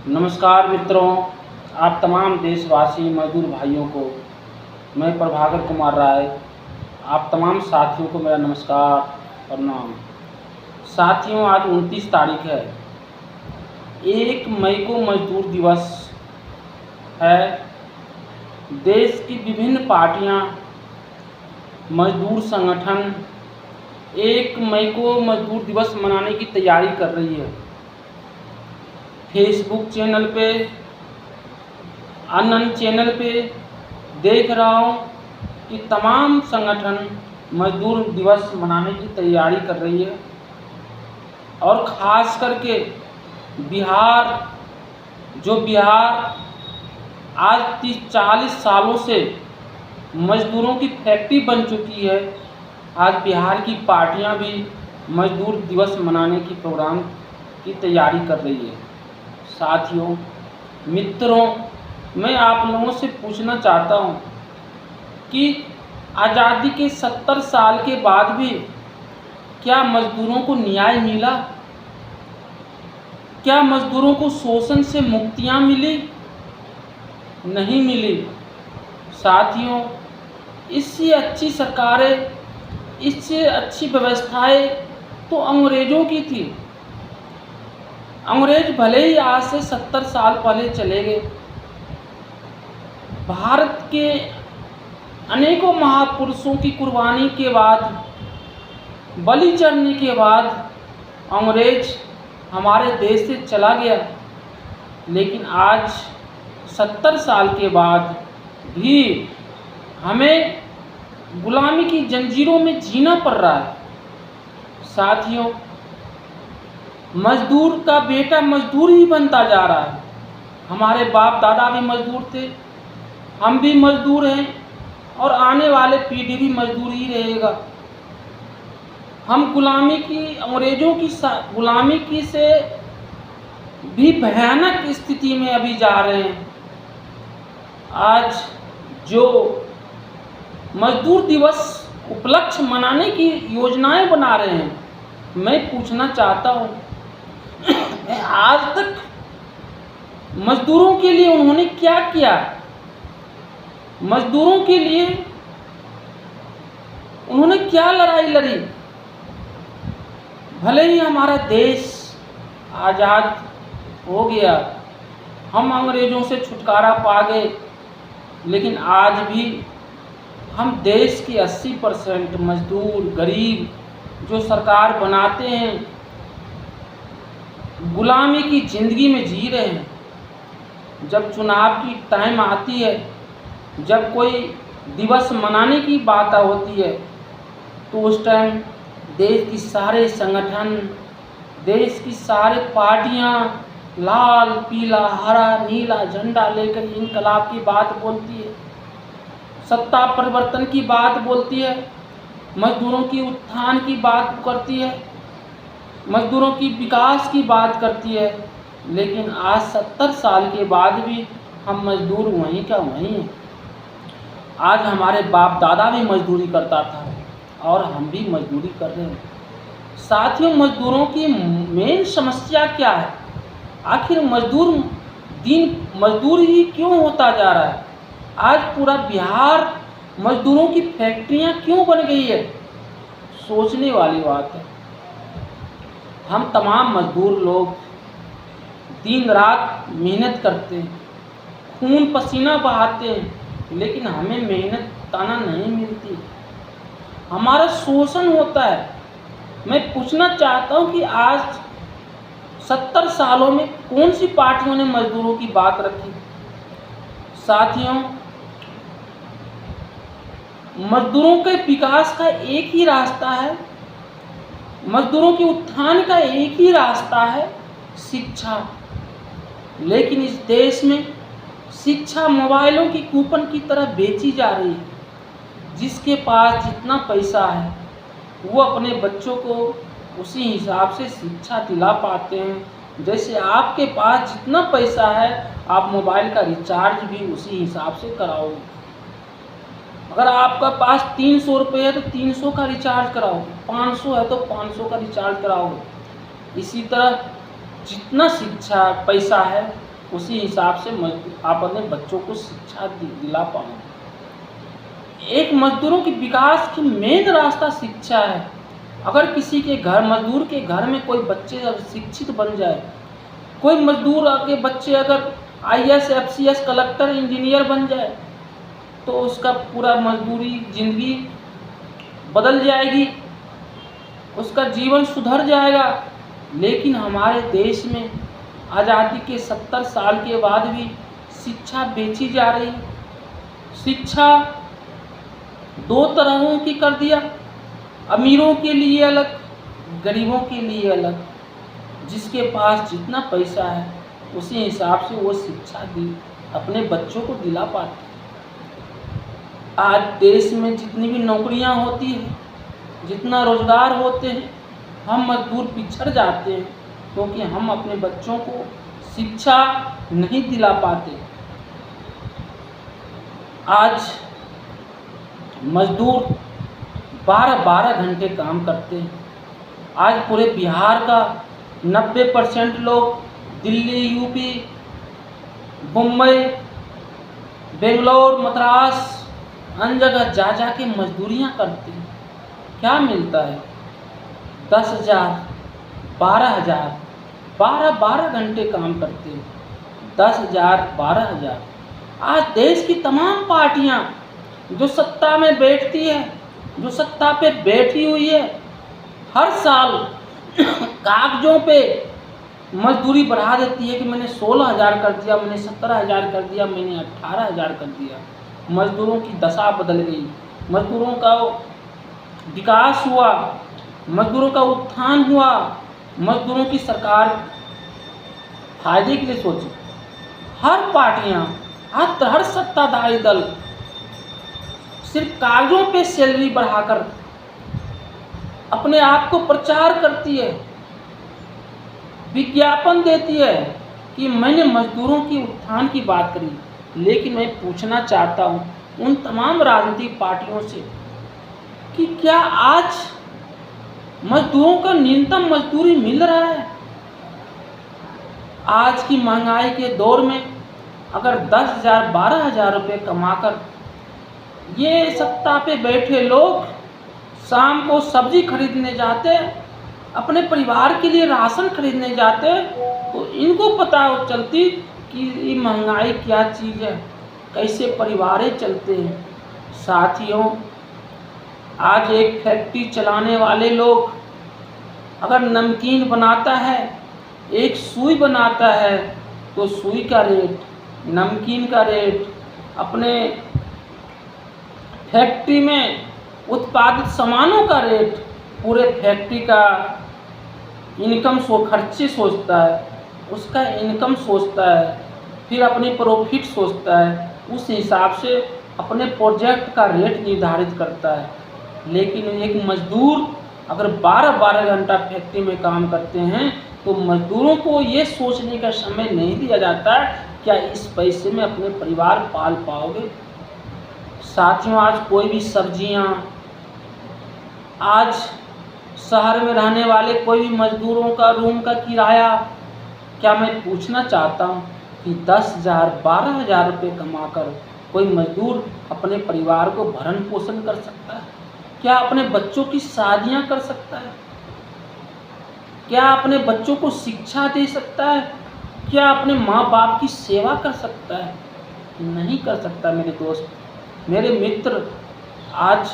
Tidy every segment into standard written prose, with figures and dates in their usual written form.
नमस्कार मित्रों, आप तमाम देशवासी मजदूर भाइयों को मैं प्रभाकर कुमार राय, आप तमाम साथियों को मेरा नमस्कार प्रणाम। साथियों, आज 29 तारीख है। 1 मई को मजदूर दिवस है। देश की विभिन्न पार्टियां, मजदूर संगठन 1 मई को मजदूर दिवस मनाने की तैयारी कर रही है। फेसबुक चैनल पे, अन्य चैनल पे देख रहा हूँ कि तमाम संगठन मजदूर दिवस मनाने की तैयारी कर रही है और ख़ास करके बिहार आज 30-40 सालों से मजदूरों की फैक्ट्री बन चुकी है। आज बिहार की पार्टियां भी मजदूर दिवस मनाने की प्रोग्राम की तैयारी कर रही है। साथियों, मित्रों, मैं आप लोगों से पूछना चाहता हूं कि आज़ादी के 70 साल के बाद भी क्या मजदूरों को न्याय मिला? क्या मजदूरों को शोषण से मुक्तियां मिली? नहीं मिली। साथियों, इससे अच्छी सरकारें, इससे अच्छी व्यवस्थाएं तो अंग्रेज़ों की थी। अंग्रेज भले ही आज से 70 साल पहले चले गए, भारत के अनेकों महापुरुषों की कुर्बानी के बाद, बलि चढ़ने के बाद अंग्रेज हमारे देश से चला गया, लेकिन आज 70 साल के बाद भी हमें गुलामी की जंजीरों में जीना पड़ रहा है। साथियों, मजदूर का बेटा मजदूर ही बनता जा रहा है। हमारे बाप दादा भी मजदूर थे, हम भी मजदूर हैं और आने वाले पीढ़ी भी मजदूर ही रहेगा। हम अंग्रेज़ों की गुलामी की से भी भयानक स्थिति में अभी जा रहे हैं। आज जो मजदूर दिवस उपलक्ष्य मनाने की योजनाएं बना रहे हैं, मैं पूछना चाहता हूं, आज तक मजदूरों के लिए उन्होंने क्या किया? मजदूरों के लिए उन्होंने क्या लड़ाई लड़ी? भले ही हमारा देश आज़ाद हो गया, हम अंग्रेज़ों से छुटकारा पा गए, लेकिन आज भी हम देश के 80% मजदूर, गरीब जो सरकार बनाते हैं, गुलामी की ज़िंदगी में जी रहे हैं। जब चुनाव की टाइम आती है, जब कोई दिवस मनाने की बात होती है, तो उस टाइम देश की सारे संगठन, देश की सारे पार्टियां लाल, पीला, हरा, नीला झंडा लेकर इनकलाब की बात बोलती है, सत्ता परिवर्तन की बात बोलती है, मजदूरों की उत्थान की बात करती है, मजदूरों की विकास की बात करती है। लेकिन आज 70 साल के बाद भी हम मजदूर वहीं का वहीं हैं। आज हमारे बाप दादा भी मजदूरी करता था और हम भी मजदूरी कर रहे हैं। साथियों, मजदूरों की मेन समस्या क्या है? आखिर मजदूर ही क्यों होता जा रहा है? आज पूरा बिहार मजदूरों की फैक्ट्रियां क्यों बन गई है? सोचने वाली बात है। हम तमाम मजदूर लोग दिन रात मेहनत करते हैं, खून पसीना बहाते हैं, लेकिन हमें मेहनत ताना नहीं मिलती, हमारा शोषण होता है। मैं पूछना चाहता हूं कि आज 70 सालों में कौन सी पार्टियों ने मजदूरों की बात रखी? साथियों, मजदूरों के विकास का एक ही रास्ता है, मजदूरों के उत्थान का एक ही रास्ता है, शिक्षा। लेकिन इस देश में शिक्षा मोबाइलों की कूपन की तरह बेची जा रही है। जिसके पास जितना पैसा है वो अपने बच्चों को उसी हिसाब से शिक्षा दिला पाते हैं। जैसे आपके पास जितना पैसा है, आप मोबाइल का रिचार्ज भी उसी हिसाब से कराओगे। अगर आपका पास 300 रुपये है तो 300 का रिचार्ज कराओगे, 500 है तो 500 का रिचार्ज कराओगे। इसी तरह जितना शिक्षा पैसा है उसी हिसाब से आप अपने बच्चों को शिक्षा दिला पाओगे। एक मजदूरों के विकास की मेन रास्ता शिक्षा है। अगर किसी के घर, मजदूर के घर में कोई बच्चे अगर शिक्षित बन जाए, कोई मजदूर के बच्चे अगर IAS, FCS, कलेक्टर, इंजीनियर बन जाए, तो उसका पूरा मजदूरी ज़िंदगी बदल जाएगी, उसका जीवन सुधर जाएगा। लेकिन हमारे देश में आज़ादी के 70 साल के बाद भी शिक्षा बेची जा रही है। शिक्षा दो तरहों की कर दिया, अमीरों के लिए अलग, गरीबों के लिए अलग। जिसके पास जितना पैसा है उसी हिसाब से वो शिक्षा अपने बच्चों को दिला पाते। आज देश में जितनी भी नौकरियां होती हैं, जितना रोजगार होते हैं, हम मजदूर पिछड़ जाते हैं क्योंकि हम अपने बच्चों को शिक्षा नहीं दिला पाते। आज मजदूर 12-12 घंटे काम करते हैं। आज पूरे बिहार का 90% लोग दिल्ली, यूपी, मुंबई, बेंगलोर, मद्रास, अन्य जगह जा के मजदूरियां करते हैं। क्या मिलता है? 10,000, 12,000, 12 घंटे काम करते हैं। 10,000, 12,000। आज देश की तमाम पार्टियां जो सत्ता में बैठती है, जो सत्ता पे बैठी हुई है, हर साल कागजों पे मजदूरी बढ़ा देती है कि मैंने 16,000 कर दिया, मैंने 17,000 कर दिया, मैंने 18,000 कर दिया। मजदूरों की दशा बदल गई, मजदूरों का विकास हुआ, मजदूरों का उत्थान हुआ। मजदूरों की सरकार फायदे के लिए सोची। हर पार्टियां, हर सत्ताधारी दल सिर्फ कागजों पे सैलरी बढ़ाकर अपने आप को प्रचार करती है, विज्ञापन देती है कि मैंने मजदूरों की उत्थान की बात करी। लेकिन मैं पूछना चाहता हूं उन तमाम राजनीतिक पार्टियों से कि क्या आज मजदूरों का न्यूनतम मजदूरी मिल रहा है? आज की महंगाई के दौर में अगर 10,000, 12,000 रुपये कमाकर ये सत्ता पे बैठे लोग शाम को सब्जी खरीदने जाते, अपने परिवार के लिए राशन खरीदने जाते, तो इनको पता चलती कि ये महंगाई क्या चीज़ है, कैसे परिवारें चलते हैं। साथियों, आज एक फैक्ट्री चलाने वाले लोग अगर नमकीन बनाता है, एक सुई बनाता है, तो सुई का रेट, नमकीन का रेट, अपने फैक्ट्री में उत्पादित सामानों का रेट, पूरे फैक्ट्री का इनकम खर्चे सोचता है, उसका इनकम सोचता है, फिर अपनी प्रॉफिट सोचता है, उस हिसाब से अपने प्रोजेक्ट का रेट निर्धारित करता है। लेकिन एक मजदूर अगर 12-12 घंटा फैक्ट्री में काम करते हैं तो मजदूरों को ये सोचने का समय नहीं दिया जाता क्या इस पैसे में अपने परिवार पाल पाओगे। साथियों, आज कोई भी सब्जियां, आज शहर में रहने वाले कोई भी मजदूरों का रूम का किराया, क्या मैं पूछना चाहता हूं कि 10,000, 12,000 रुपये कमाकर कोई मजदूर अपने परिवार को भरण पोषण कर सकता है? क्या अपने बच्चों की शादियां कर सकता है? क्या अपने बच्चों को शिक्षा दे सकता है? क्या अपने माँ बाप की सेवा कर सकता है? नहीं कर सकता। मेरे दोस्त, मेरे मित्र, आज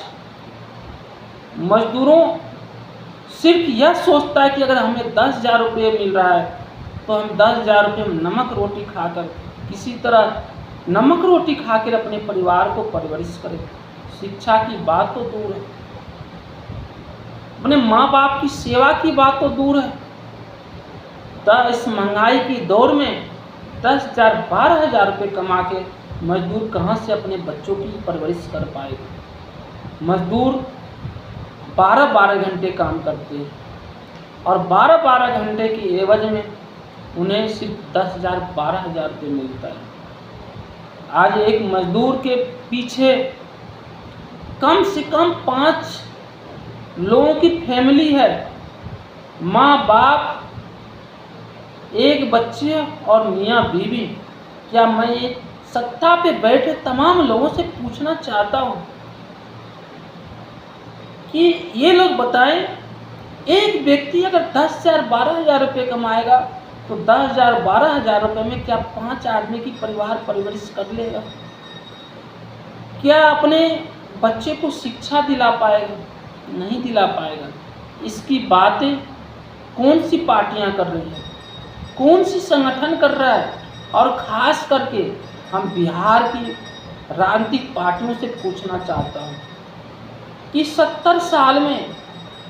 मजदूरों सिर्फ यह सोचता है कि अगर हमें 10,000 रुपये मिल रहा है तो हम 10,000 रुपये में नमक रोटी खाकर, किसी तरह नमक रोटी खाकर अपने परिवार को परवरिश करें। शिक्षा की बात तो दूर है, अपने माँ बाप की सेवा की बात तो दूर है। इस महंगाई की दौर में 10,000, 12,000 रुपये कमा के मजदूर कहाँ से अपने बच्चों की परवरिश कर पाएगा। मजदूर 12-12 घंटे काम करते हैं और 12-12 घंटे की एवज में उन्हें सिर्फ 10,000, 12,000 रुपये मिलता है। आज एक मजदूर के पीछे कम से कम 5 लोगों की फैमिली है, माँ बाप, एक बच्चे और मियाँ बीवी, क्या मैं एक सत्ता पे बैठे तमाम लोगों से पूछना चाहता हूँ कि ये लोग बताएं, एक व्यक्ति अगर 10,000 12,000 रुपये कमाएगा तो 10,000 12,000 रुपये में क्या 5 आदमी की परिवार परवरिश कर लेगा? क्या अपने बच्चे को शिक्षा दिला पाएगा? नहीं दिला पाएगा। इसकी बातें कौन सी पार्टियां कर रही हैं, कौन सी संगठन कर रहा है? और ख़ास करके हम बिहार की राजनीतिक पार्टियों से पूछना चाहता हूँ कि 70 साल में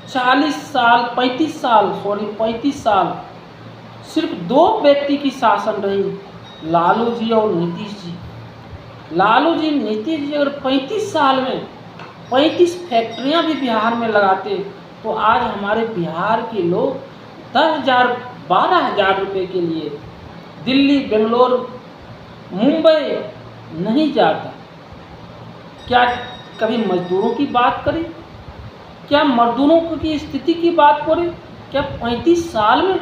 35 साल सिर्फ 2 व्यक्ति की शासन रही, लालू जी और नीतीश जी। लालू जी नीतीश जी अगर 35 साल में 35 फैक्ट्रियां भी बिहार में लगाते तो आज हमारे बिहार के लोग 10,000 12,000 रुपये के लिए दिल्ली, बेंगलोर, मुंबई नहीं जाता। क्या कभी मजदूरों की बात करें? क्या मजदूरों की स्थिति की बात करें? क्या 35 साल में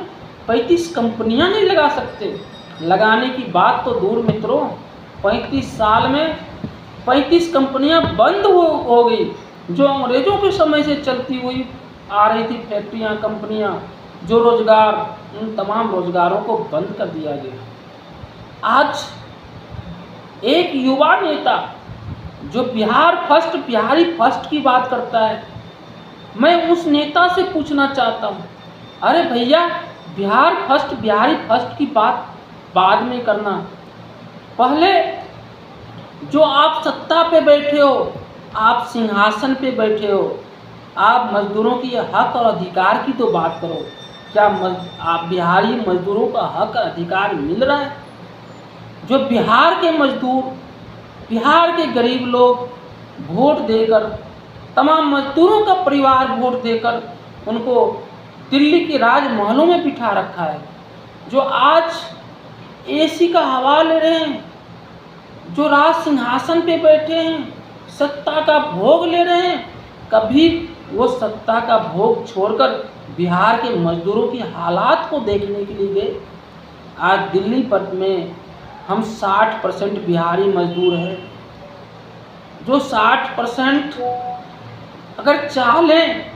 35 कंपनियां नहीं लगा सकते? लगाने की बात तो दूर मित्रों, 35 साल में 35 कंपनियां बंद हो गई, जो अंग्रेज़ों के समय से चलती हुई आ रही थी फैक्ट्रियां, कंपनियां, जो रोजगार, उन तमाम रोजगारों को बंद कर दिया गया। आज एक युवा नेता जो बिहारी फर्स्ट की बात करता है, मैं उस नेता से पूछना चाहता हूँ, अरे भैया, बिहारी फर्स्ट की बात बाद में करना, पहले जो आप सत्ता पे बैठे हो, आप सिंहासन पे बैठे हो, आप मजदूरों की हक और अधिकार की तो बात करो। क्या आप बिहारी मजदूरों का हक और अधिकार मिल रहा है? जो बिहार के मजदूर, बिहार के गरीब लोग वोट देकर, तमाम मजदूरों का परिवार वोट देकर उनको दिल्ली के राजमहलों में बिठा रखा है, जो आज एसी का हवा ले रहे हैं, जो राज सिंहासन पे बैठे हैं, सत्ता का भोग ले रहे हैं, कभी वो सत्ता का भोग छोड़कर बिहार के मजदूरों की हालात को देखने के लिए गए। आज दिल्ली पर में हम 60% बिहारी मजदूर हैं, जो 60% अगर चाह लें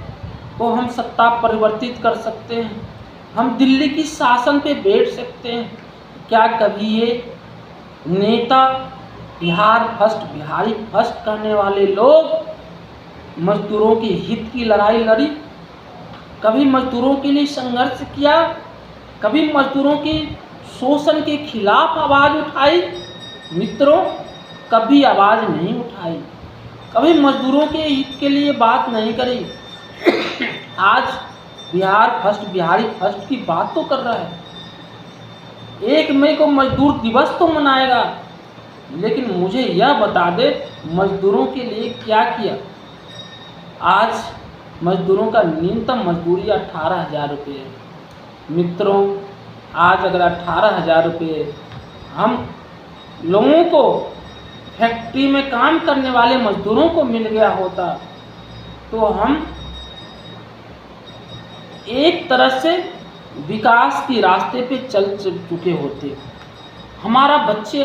तो हम सत्ता परिवर्तित कर सकते हैं, हम दिल्ली की शासन पे बैठ सकते हैं। क्या कभी ये नेता बिहारी फर्स्ट करने वाले लोग मजदूरों के हित की लड़ाई लड़ी? कभी मजदूरों के लिए संघर्ष किया? कभी मजदूरों की शोषण के खिलाफ आवाज़ उठाई? मित्रों, कभी आवाज़ नहीं उठाई, कभी मजदूरों के हित के लिए बात नहीं करी। आज बिहारी फर्स्ट की बात तो कर रहा है। 1 मई को मजदूर दिवस तो मनाएगा, लेकिन मुझे यह बता दे मजदूरों के लिए क्या किया। आज मजदूरों का न्यूनतम मजदूरी 18,000 रुपये है। मित्रों, आज अगर 18,000 रुपये हम लोगों को, फैक्ट्री में काम करने वाले मजदूरों को मिल गया होता तो हम एक तरह से विकास के रास्ते पे चल चुके होते। हमारा बच्चे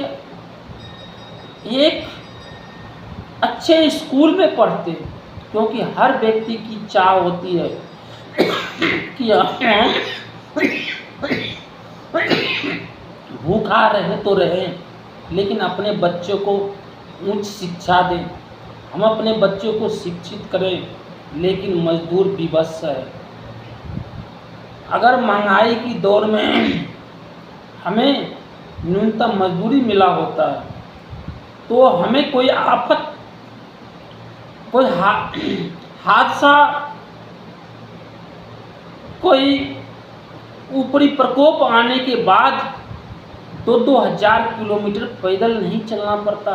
एक अच्छे स्कूल में पढ़ते, क्योंकि हर व्यक्ति की चाह होती है कि भूखा रहे तो रहे, लेकिन अपने बच्चों को उच्च शिक्षा दें, हम अपने बच्चों को शिक्षित करें। लेकिन मजदूर विवश है। अगर महंगाई की दौर में हमें न्यूनतम मजदूरी मिला होता तो हमें कोई आफत, कोई हादसा, कोई ऊपरी प्रकोप आने के बाद 2-2 हज़ार किलोमीटर पैदल नहीं चलना पड़ता।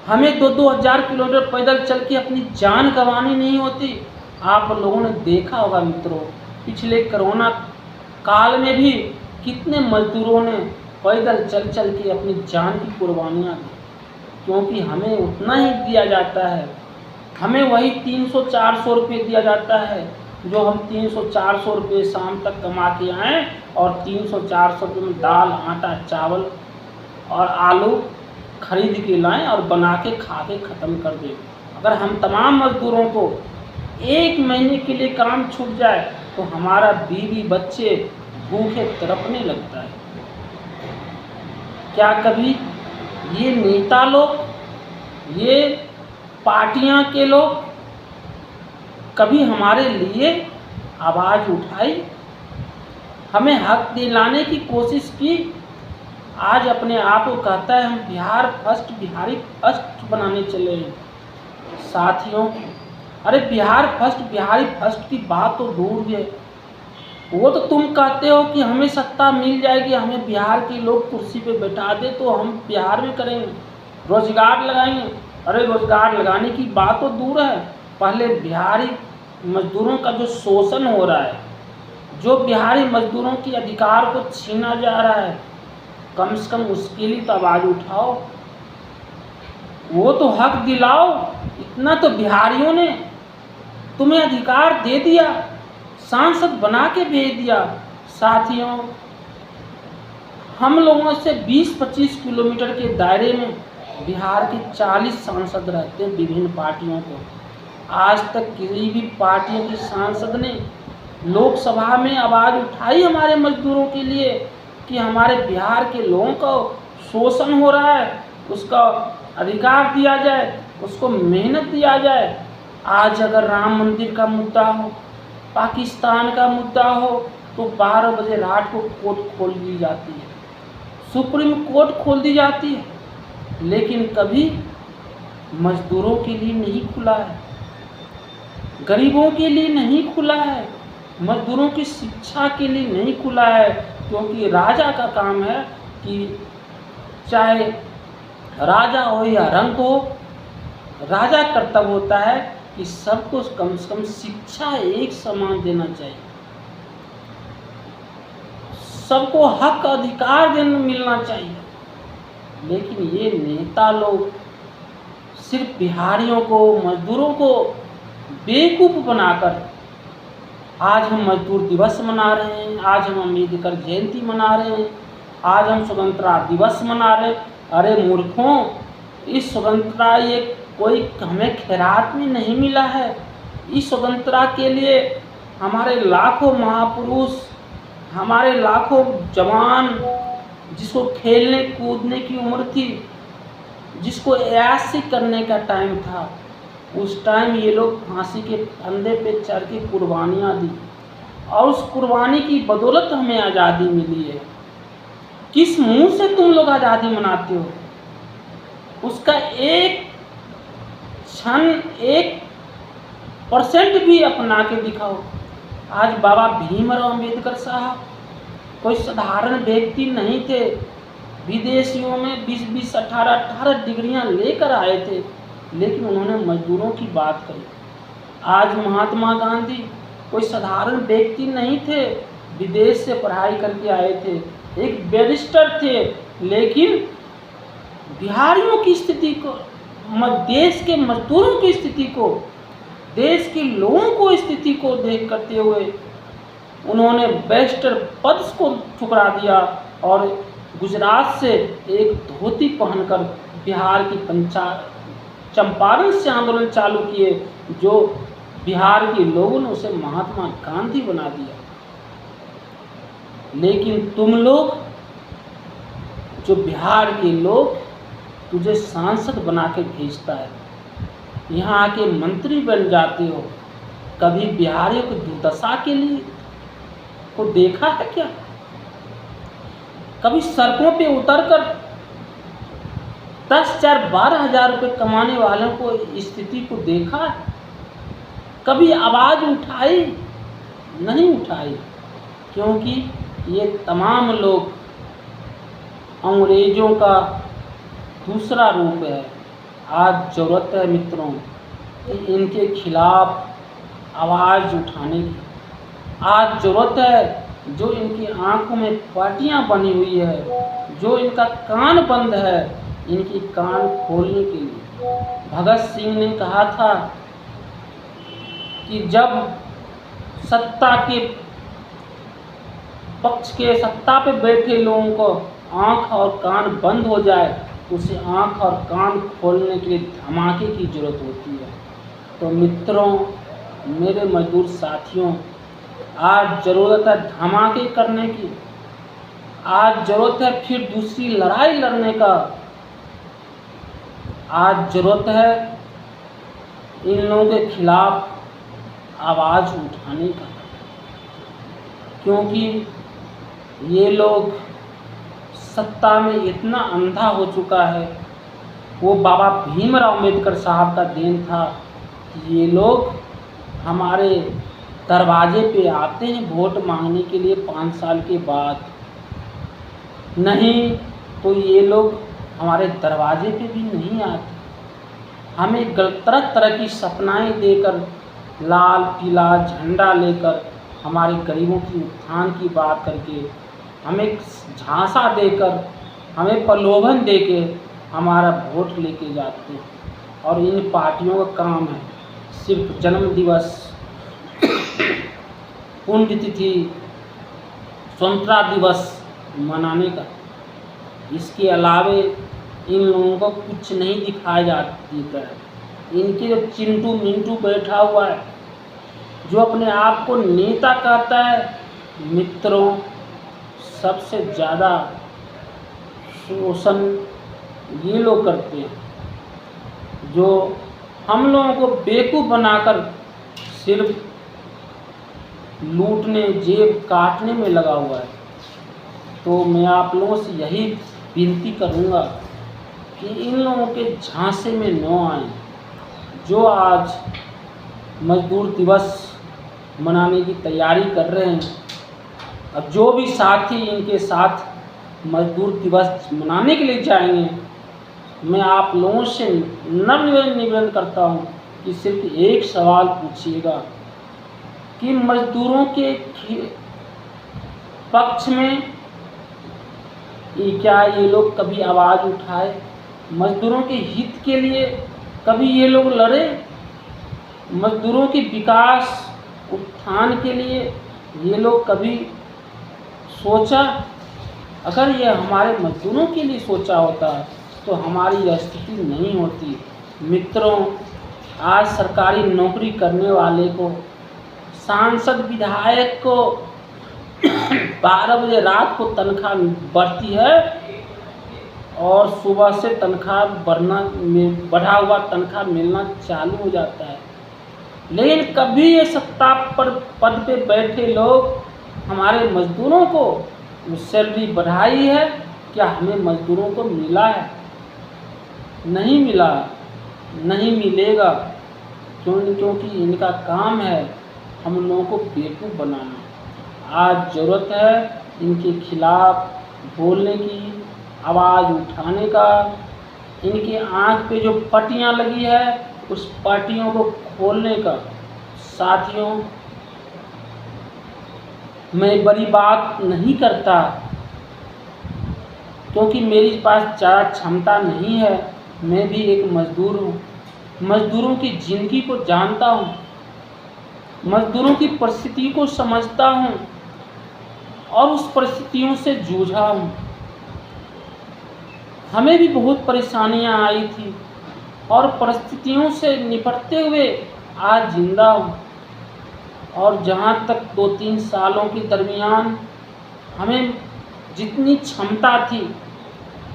हमें 2-2 हज़ार किलोमीटर पैदल चल के अपनी जान गंवानी नहीं होती। आप लोगों ने देखा होगा मित्रों, पिछले कोरोना काल में भी कितने मजदूरों ने पैदल चल चल के अपनी जान की कुर्बानियाँ दी, क्योंकि हमें उतना ही दिया जाता है, हमें वही 300-400 रुपये दिया जाता है। जो हम 300-400 रुपये शाम तक कमा के आएँ और 300-400 रुपये में दाल, आटा, चावल और आलू खरीद के लाएं और बना के खा के ख़त्म कर दें। अगर हम तमाम मज़दूरों को 1 महीने के लिए काम छूट जाए तो हमारा बीवी बच्चे भूखे तड़पने लगता है। क्या कभी ये नेता लोग, ये पार्टियां के लोग कभी हमारे लिए आवाज़ उठाई, हमें हक दिलाने की कोशिश की? आज अपने आप को कहता है हम बिहार फर्स्ट, बिहारी फर्स्ट बनाने चले हैं। साथियों, अरे बिहार फर्स्ट, बिहारी फर्स्ट की बात तो दूर है। वो तो तुम कहते हो कि हमें सत्ता मिल जाएगी, हमें बिहार के लोग कुर्सी पे बैठा दे तो हम बिहार में करेंगे, रोजगार लगाएंगे। अरे रोजगार लगाने की बात तो दूर है, पहले बिहारी मजदूरों का जो शोषण हो रहा है, जो बिहारी मजदूरों के अधिकार को छीना जा रहा है, कम से कम उसके लिए तो आवाज़ उठाओ, वो तो हक दिलाओ। इतना तो बिहारियों ने तुम्हें अधिकार दे दिया, सांसद बना के भेज दिया। साथियों, हम लोगों से 20-25 किलोमीटर के दायरे में बिहार के 40 सांसद रहते हैं विभिन्न पार्टियों को। आज तक किसी भी पार्टियों के सांसद ने लोकसभा में आवाज़ उठाई हमारे मजदूरों के लिए कि हमारे बिहार के लोगों को शोषण हो रहा है, उसका अधिकार दिया जाए, उसको मेहनत दिया जाए। आज अगर राम मंदिर का मुद्दा हो, पाकिस्तान का मुद्दा हो, तो 12 बजे रात को कोर्ट खोल दी जाती है, सुप्रीम कोर्ट खोल दी जाती है, लेकिन कभी मजदूरों के लिए नहीं खुला है, गरीबों के लिए नहीं खुला है, मजदूरों की शिक्षा के लिए नहीं खुला है। क्योंकि राजा का काम है कि चाहे राजा हो या रंक हो, राजा कर्तव्य होता है कि सबको कम से कम शिक्षा एक समान देना चाहिए, सबको हक अधिकार देना मिलना चाहिए। लेकिन ये नेता लोग सिर्फ बिहारियों को, मजदूरों को बेवकूफ़ बनाकर आज हम मजदूर दिवस मना रहे हैं, आज हम अम्बेडकर जयंती मना रहे हैं, आज हम स्वतंत्रता दिवस मना रहे हैं। अरे मूर्खों, इस स्वतंत्रता ये कोई हमें खैरात में नहीं मिला है। इस स्वतंत्रता के लिए हमारे लाखों महापुरुष, हमारे लाखों जवान, जिसको खेलने कूदने की उम्र थी, जिसको ऐयाशी करने का टाइम था, उस टाइम ये लोग फांसी के फंदे पे चढ़ के कुर्बानियाँ दी और उस कुर्बानी की बदौलत हमें आज़ादी मिली है। किस मुंह से तुम लोग आज़ादी मनाते हो? उसका एक क्षण, 1% भी अपना के दिखाओ। आज बाबा भीमराव अंबेडकर साहब कोई साधारण व्यक्ति नहीं थे, विदेशियों में 20-20, 18-18 डिग्रियां लेकर आए थे, लेकिन उन्होंने मजदूरों की बात करी। आज महात्मा गांधी कोई साधारण व्यक्ति नहीं थे, विदेश से पढ़ाई करके आए थे, एक बैरिस्टर थे, लेकिन बिहारियों की स्थिति को, देश के मजदूरों की स्थिति को, देश के लोगों को स्थिति को देख करते हुए उन्होंने बैरिस्टर पद को ठुकरा दिया और गुजरात से एक धोती पहनकर बिहार की चंपारण से आंदोलन चालू किए, जो बिहार के लोगों ने उसे महात्मा गांधी बना दिया। लेकिन तुम लोग, जो बिहार के लोग तुझे सांसद बना के भेजता है, यहाँ आके मंत्री बन जाते हो, कभी बिहारियों की दुर्दशा के लिए को देखा है क्या? कभी सड़कों पे उतरकर 10,000-12,000 रुपये कमाने वालों को स्थिति को देखा है? कभी आवाज़ उठाई? नहीं उठाई, क्योंकि ये तमाम लोग अंग्रेज़ों का दूसरा रूप है। आज ज़रूरत है मित्रों कि इनके खिलाफ आवाज़ उठाने की। आज ज़रूरत है जो इनकी आंखों में पट्टियाँ बनी हुई है, जो इनका कान बंद है, इनकी कान खोलने के लिए। भगत सिंह ने कहा था कि जब सत्ता के पक्ष के सत्ता पे बैठे लोगों को आँख और कान बंद हो जाए तो उसे आँख और कान खोलने के लिए धमाके की ज़रूरत होती है। तो मित्रों, मेरे मजदूर साथियों, आज ज़रूरत है धमाके करने की। आज ज़रूरत है फिर दूसरी लड़ाई लड़ने का। आज ज़रूरत है इन लोगों के खिलाफ आवाज़ उठाने का, क्योंकि ये लोग सत्ता में इतना अंधा हो चुका है। वो बाबा भीमराव अम्बेडकर साहब का देन था कि ये लोग हमारे दरवाजे पे आते हैं वोट मांगने के लिए 5 साल के बाद, नहीं तो ये लोग हमारे दरवाजे पे भी नहीं आते। हमें तरह तरह की सपनाएं देकर, लाल पीला झंडा लेकर, हमारे गरीबों की उत्थान की बात करके, हमें झांसा देकर, हमें प्रलोभन देके हमारा वोट लेके जाते हैं। और इन पार्टियों का काम है सिर्फ जन्म दिवस, पुण्यतिथि, स्वतंत्रता दिवस मनाने का। इसके अलावे इन लोगों को कुछ नहीं दिखाया जाता है। इनके जो चिंटू मिंटू बैठा हुआ है, जो अपने आप को नेता कहता है, मित्रों, सबसे ज़्यादा शोषण ये लोग करते हैं, जो हम लोगों को बेवकूफ़ बनाकर सिर्फ लूटने, जेब काटने में लगा हुआ है। तो मैं आप लोगों से यही विनती करूँगा कि इन लोगों के झांसे में न आए। जो आज मजदूर दिवस मनाने की तैयारी कर रहे हैं, अब जो भी साथी इनके साथ मजदूर दिवस मनाने के लिए जाएंगे, मैं आप लोगों से निवेदन करता हूँ कि सिर्फ एक सवाल पूछिएगा कि मजदूरों के पक्ष में क्या ये लोग कभी आवाज़ उठाए? मजदूरों के हित के लिए कभी ये लोग लड़े? मजदूरों के विकास उत्थान के लिए ये लोग कभी सोचा? अगर ये हमारे मजदूरों के लिए सोचा होता तो हमारी यह स्थिति नहीं होती। मित्रों, आज सरकारी नौकरी करने वाले को, सांसद विधायक को 12 बजे रात को तनख्वाह बढ़ती है और सुबह से तनख्वाह बढ़ा हुआ तनख्वाह मिलना चालू हो जाता है। लेकिन कभी ये सत्ता पर पद पे बैठे लोग हमारे मजदूरों को सैलरी बढ़ाई है क्या? हमें मजदूरों को मिला है? नहीं मिला, नहीं मिलेगा, क्योंकि इनका काम है हम लोगों को बेवकूफ़ बनाना। आज ज़रूरत है इनके खिलाफ बोलने की, आवाज़ उठाने का। इनकी आँख पे जो पट्टियाँ लगी है उस पट्टियों को खोलने का। साथियों, मैं बड़ी बात नहीं करता क्योंकि मेरे पास ज़्यादा क्षमता नहीं है। मैं भी एक मज़दूर हूँ, मज़दूरों की ज़िंदगी को जानता हूँ, मज़दूरों की परिस्थिति को समझता हूँ और उस परिस्थितियों से जूझा हूँ। हमें भी बहुत परेशानियाँ आई थी और परिस्थितियों से निपटते हुए आज जिंदा हूँ। और जहाँ तक 2-3 सालों के दरमियान हमें जितनी क्षमता थी,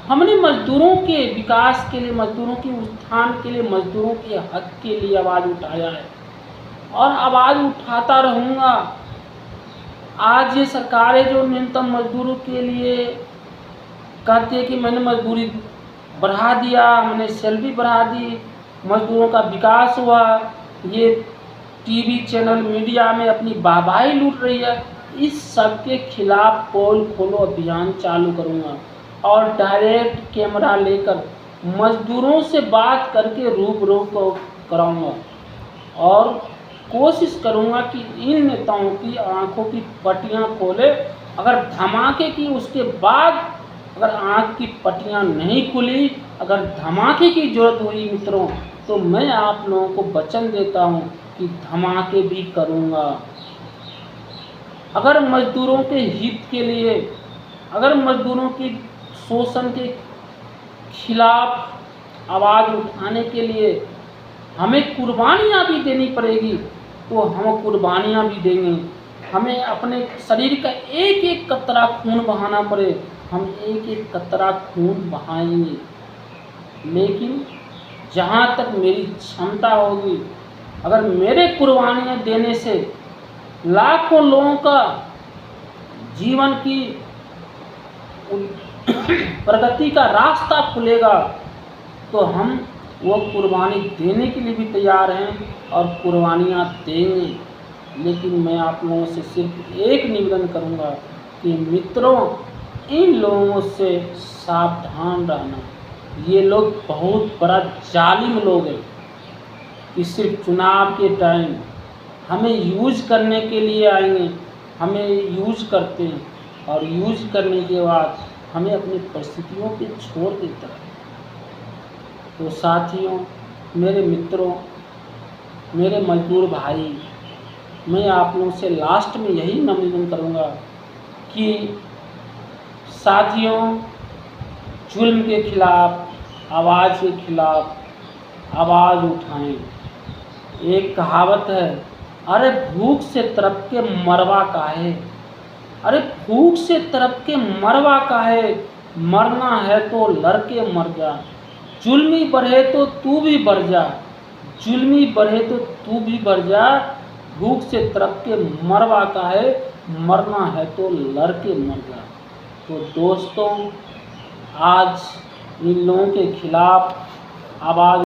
हमने मज़दूरों के विकास के लिए, मज़दूरों के उत्थान के लिए, मज़दूरों के हक के लिए आवाज़ उठाया है और आवाज़ उठाता रहूँगा। आज ये सरकारें जो न्यूनतम मज़दूरों के लिए कहती है कि मैंने मजदूरी बढ़ा दिया, मैंने सैलरी बढ़ा दी, मज़दूरों का विकास हुआ, ये टीवी चैनल मीडिया में अपनी वाहवाही लूट रही है, इस सब के खिलाफ पोल खोलो अभियान चालू करूँगा और डायरेक्ट कैमरा लेकर मज़दूरों से बात करके रूबरू को कराऊँगा और कोशिश करूँगा कि इन नेताओं की आंखों की पट्टियाँ खोले। अगर धमाके की उसके बाद अगर आँख की पट्टियाँ नहीं खुली, अगर धमाके की ज़रूरत हुई मित्रों, तो मैं आप लोगों को वचन देता हूँ कि धमाके भी करूँगा। अगर मजदूरों के हित के लिए, अगर मजदूरों की शोषण के खिलाफ आवाज़ उठाने के लिए हमें कुर्बानियाँ भी देनी पड़ेगी तो हम कुर्बानियाँ भी देंगे। हमें अपने शरीर का एक एक कतरा खून बहाना पड़े, हम एक एक कतरा खून बहाएंगे। लेकिन जहाँ तक मेरी क्षमता होगी, अगर मेरे कुर्बानियाँ देने से लाखों लोगों का जीवन की प्रगति का रास्ता खुलेगा तो हम वो कुर्बानी देने के लिए भी तैयार हैं और कुर्बानियाँ देंगे। लेकिन मैं आप लोगों से सिर्फ एक निवेदन करूँगा कि मित्रों, इन लोगों से सावधान रहना। ये लोग बहुत बड़ा जालिम लोग हैं कि सिर्फ चुनाव के टाइम हमें यूज करने के लिए आएंगे, हमें यूज करते हैं और यूज करने के बाद हमें अपनी परिस्थितियों पे छोड़ देता है। तो साथियों, मेरे मित्रों, मेरे मजदूर भाई, मैं आप लोगों से लास्ट में यही निवेदन करूँगा कि साथियों, जुल्म के खिलाफ, आवाज़ के खिलाफ आवाज़ उठाएं। एक कहावत है, अरे भूख से तड़प के मरवा काहे, अरे भूख से तड़प के मरवा काहे, मरना है तो लड़के मर जा, जुल्मी बढ़े तो तू भी बढ़ जा, जुल्मी बढ़े तो तू भी बढ़ जा, भूख से तड़प के मरवा काहे, मरना है तो लड़के मर जा। तो दोस्तों, आज इन लोगों के खिलाफ आवाज़